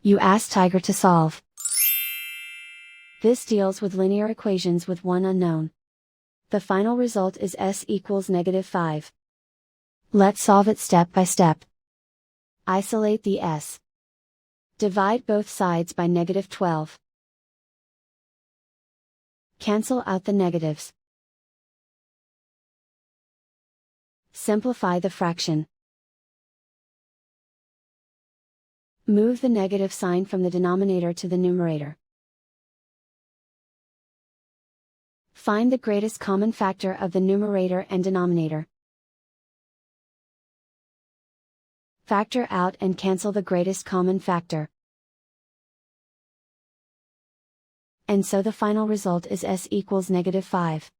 You ask Tiger to solve. This deals with linear equations with one unknown. The final result is s equals -5. Let's solve it step by step. Isolate the s. Divide both sides by -12. Cancel out the negatives. Simplify the fraction. Move the negative sign from the denominator to the numerator. Find the greatest common factor of the numerator and denominator. Factor out and cancel the greatest common factor. And so the final result is s equals -5.